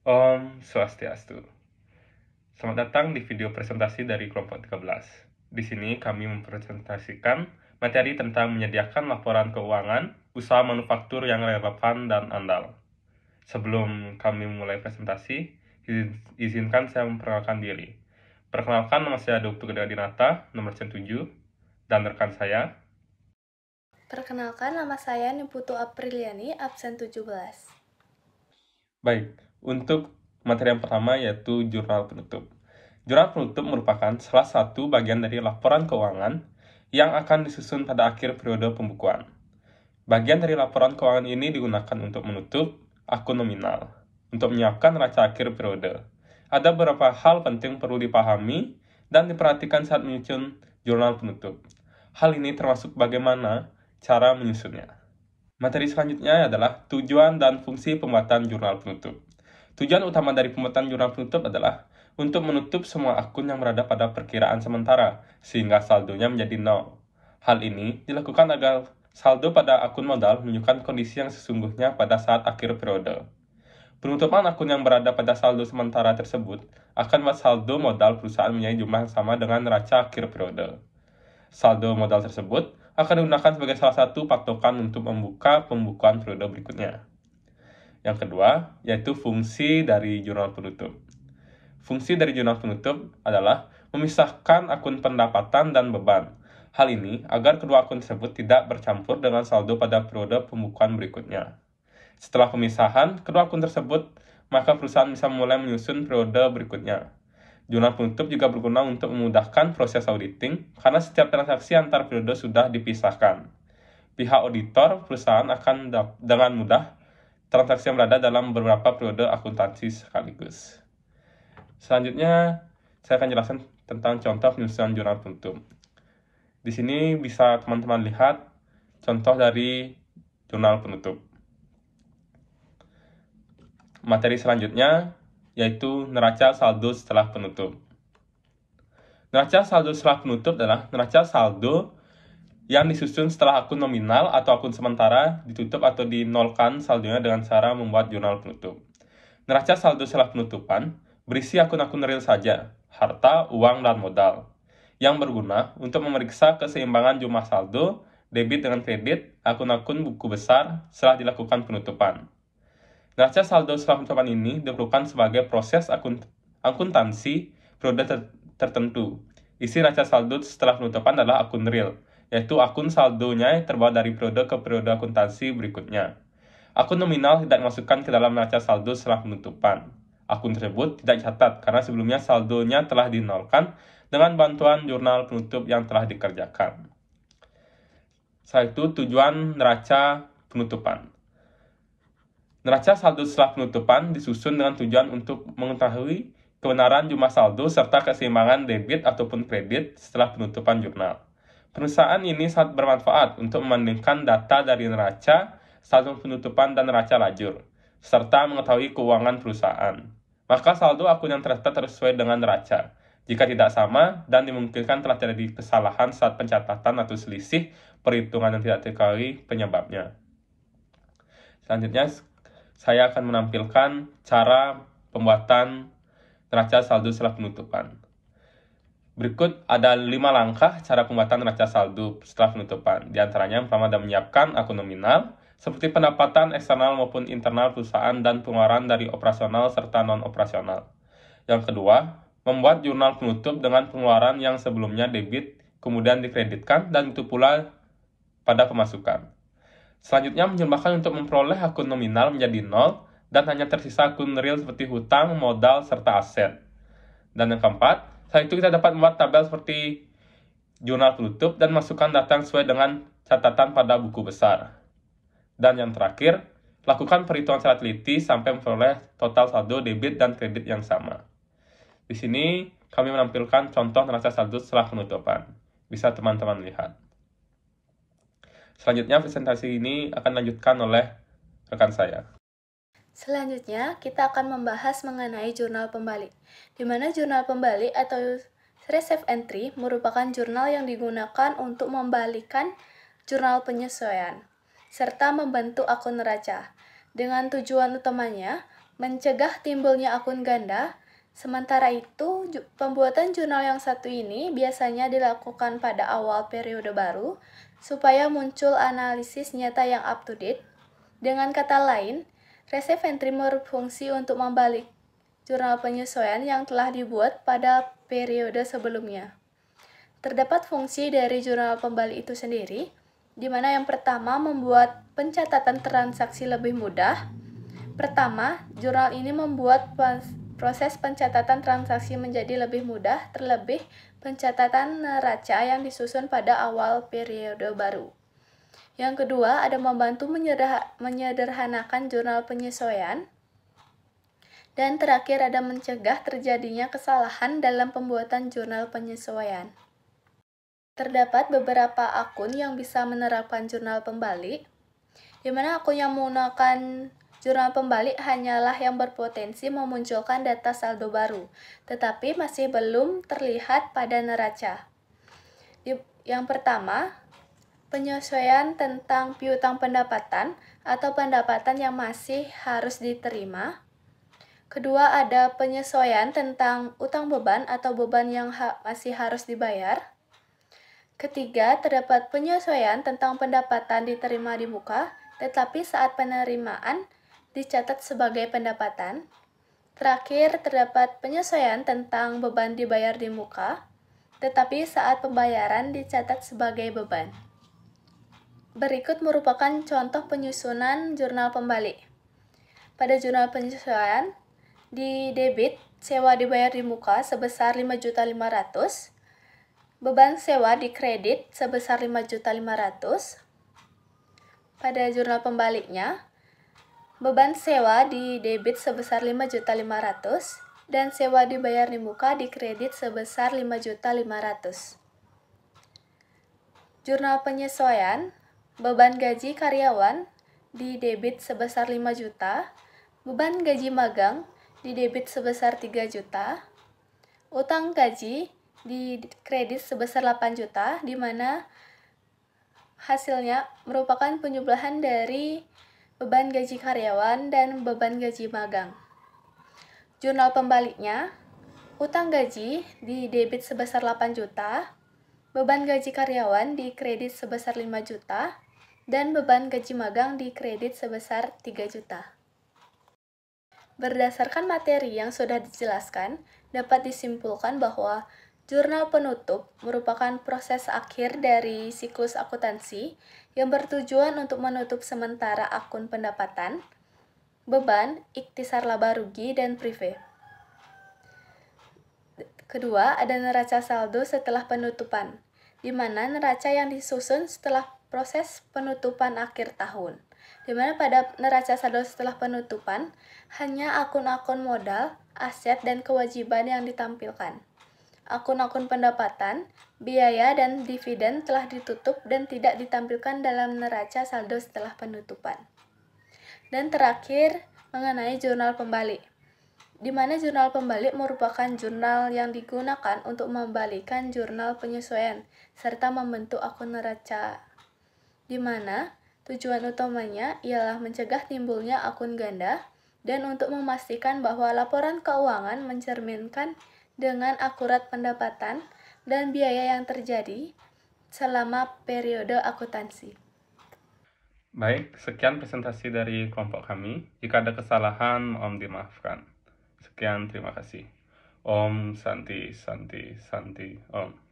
Om Swastiastu. Selamat datang di video presentasi dari kelompok 13. Di sini kami mempresentasikan materi tentang menyediakan laporan keuangan usaha manufaktur yang relevan dan andal. Sebelum kami mulai presentasi, izinkan saya memperkenalkan diri. Perkenalkan, nama saya Dr. Dinata, nomor 7, dan rekan saya. Perkenalkan, nama saya Niputu Apriliani, absen 17. Baik, untuk materi yang pertama yaitu jurnal penutup. Jurnal penutup merupakan salah satu bagian dari laporan keuangan yang akan disusun pada akhir periode pembukuan. Bagian dari laporan keuangan ini digunakan untuk menutup akun nominal, untuk menyiapkan neraca akhir periode. Ada beberapa hal penting perlu dipahami dan diperhatikan saat menyusun jurnal penutup. Hal ini termasuk bagaimana cara menyusunnya. Materi selanjutnya adalah tujuan dan fungsi pembuatan jurnal penutup. Tujuan utama dari pembuatan jurnal penutup adalah untuk menutup semua akun yang berada pada perkiraan sementara, sehingga saldonya menjadi nol. Hal ini dilakukan agar saldo pada akun modal menunjukkan kondisi yang sesungguhnya pada saat akhir periode. Penutupan akun yang berada pada saldo sementara tersebut akan membuat saldo modal perusahaan menjadi jumlah yang sama dengan neraca akhir periode. Saldo modal tersebut akan digunakan sebagai salah satu patokan untuk membuka pembukuan periode berikutnya. Yang kedua, yaitu fungsi dari jurnal penutup. Fungsi dari jurnal penutup adalah memisahkan akun pendapatan dan beban. Hal ini agar kedua akun tersebut tidak bercampur dengan saldo pada periode pembukuan berikutnya. Setelah pemisahan kedua akun tersebut, maka perusahaan bisa mulai menyusun periode berikutnya. Jurnal penutup juga berguna untuk memudahkan proses auditing karena setiap transaksi antar periode sudah dipisahkan. Pihak auditor perusahaan akan dengan mudah transaksi yang berada dalam beberapa periode akuntansi sekaligus. Selanjutnya, saya akan jelaskan tentang contoh penyusunan jurnal penutup. Di sini bisa teman-teman lihat contoh dari jurnal penutup. Materi selanjutnya yaitu neraca saldo setelah penutup. Neraca saldo setelah penutup adalah neraca saldo yang disusun setelah akun nominal atau akun sementara ditutup atau dinolkan saldonya dengan cara membuat jurnal penutup. Neraca saldo setelah penutupan berisi akun-akun real saja, harta, uang, dan modal, yang berguna untuk memeriksa keseimbangan jumlah saldo, debit dengan kredit, akun-akun buku besar setelah dilakukan penutupan. Neraca saldo setelah penutupan ini diperlukan sebagai proses akuntansi periode tertentu. Isi neraca saldo setelah penutupan adalah akun real, yaitu akun saldonya terbawa dari periode ke periode akuntansi berikutnya. Akun nominal tidak dimasukkan ke dalam neraca saldo setelah penutupan. Akun tersebut tidak dicatat karena sebelumnya saldonya telah dinolkan dengan bantuan jurnal penutup yang telah dikerjakan. Setelah itu, tujuan neraca penutupan. Neraca saldo setelah penutupan disusun dengan tujuan untuk mengetahui kebenaran jumlah saldo serta keseimbangan debit ataupun kredit setelah penutupan jurnal. Perusahaan ini sangat bermanfaat untuk membandingkan data dari neraca, saldo penutupan, dan neraca lajur, serta mengetahui keuangan perusahaan. Maka saldo akun yang tercatat harus sesuai dengan neraca. Jika tidak sama dan dimungkinkan telah terjadi kesalahan saat pencatatan atau selisih perhitungan yang tidak diketahui penyebabnya. Selanjutnya, saya akan menampilkan cara pembuatan neraca saldo setelah penutupan. Berikut ada 5 langkah cara pembuatan neraca saldo setelah penutupan. Di antaranya, yang pertama adalah menyiapkan akun nominal, seperti pendapatan eksternal maupun internal perusahaan dan pengeluaran dari operasional serta non-operasional. Yang kedua, membuat jurnal penutup dengan pengeluaran yang sebelumnya debit, kemudian dikreditkan, dan itu pula pada pemasukan. Selanjutnya, menjembatkan untuk memperoleh akun nominal menjadi nol dan hanya tersisa akun real seperti hutang, modal, serta aset. Dan yang keempat, setelah itu kita dapat membuat tabel seperti jurnal penutup dan masukkan data yang sesuai dengan catatan pada buku besar. Dan yang terakhir, lakukan perhitungan secara teliti sampai memperoleh total saldo debit dan kredit yang sama. Di sini kami menampilkan contoh neraca saldo setelah penutupan. Bisa teman-teman lihat. Selanjutnya, presentasi ini akan dilanjutkan oleh rekan saya. Selanjutnya, kita akan membahas mengenai jurnal pembalik, di mana jurnal pembalik atau reserve entry merupakan jurnal yang digunakan untuk membalikan jurnal penyesuaian, serta membentuk akun neraca, dengan tujuan utamanya mencegah timbulnya akun ganda. Sementara itu, pembuatan jurnal yang satu ini biasanya dilakukan pada awal periode baru supaya muncul analisis nyata yang up to date. Dengan kata lain, Receive Entry berfungsi untuk membalik jurnal penyesuaian yang telah dibuat pada periode sebelumnya. Terdapat fungsi dari jurnal pembalik itu sendiri, di mana yang pertama membuat pencatatan transaksi lebih mudah. Pertama, jurnal ini membuat proses pencatatan transaksi menjadi lebih mudah, terlebih pencatatan neraca yang disusun pada awal periode baru. Yang kedua, ada membantu menyederhanakan jurnal penyesuaian. Dan terakhir, ada mencegah terjadinya kesalahan dalam pembuatan jurnal penyesuaian. Terdapat beberapa akun yang bisa menerapkan jurnal pembalik, di mana akun yang menggunakan jurnal pembalik hanyalah yang berpotensi memunculkan data saldo baru, tetapi masih belum terlihat pada neraca. Yang pertama, penyesuaian tentang piutang pendapatan atau pendapatan yang masih harus diterima. Kedua, ada penyesuaian tentang utang beban atau beban yang masih harus dibayar. Ketiga, terdapat penyesuaian tentang pendapatan diterima di muka, tetapi saat penerimaan dicatat sebagai pendapatan. Terakhir, terdapat penyesuaian tentang beban dibayar di muka, tetapi saat pembayaran dicatat sebagai beban. Berikut merupakan contoh penyusunan jurnal pembalik. Pada jurnal penyesuaian, di debit, sewa dibayar di muka sebesar 5.500.000, beban sewa di kredit sebesar 5.500.000. Pada jurnal pembaliknya, beban sewa di debit sebesar 5.500.000 dan sewa dibayar di muka di kredit sebesar 5.500.000. Jurnal penyesuaian, beban gaji karyawan di debit sebesar 5 juta, beban gaji magang di debit sebesar 3 juta, utang gaji di kredit sebesar 8 juta, di mana hasilnya merupakan penjumlahan dari beban gaji karyawan dan beban gaji magang. Jurnal pembaliknya, utang gaji di debit sebesar 8 juta, beban gaji karyawan di kredit sebesar 5 juta, dan beban gaji magang di kredit sebesar 3 juta. Berdasarkan materi yang sudah dijelaskan, dapat disimpulkan bahwa jurnal penutup merupakan proses akhir dari siklus akuntansi yang bertujuan untuk menutup sementara akun pendapatan, beban, ikhtisar laba rugi, dan prive. Kedua, ada neraca saldo setelah penutupan, di mana neraca yang disusun setelah proses penutupan akhir tahun, di mana pada neraca saldo setelah penutupan hanya akun-akun modal, aset, dan kewajiban yang ditampilkan. Akun-akun pendapatan, biaya, dan dividen telah ditutup dan tidak ditampilkan dalam neraca saldo setelah penutupan. Dan terakhir, mengenai jurnal pembalik, di mana jurnal pembalik merupakan jurnal yang digunakan untuk membalikkan jurnal penyesuaian serta membentuk akun neraca, di mana tujuan utamanya ialah mencegah timbulnya akun ganda dan untuk memastikan bahwa laporan keuangan mencerminkan dengan akurat pendapatan dan biaya yang terjadi selama periode akuntansi. Baik, sekian presentasi dari kelompok kami. Jika ada kesalahan, mohon dimaafkan. Sekian, terima kasih. Om Santi Santi Santi Om.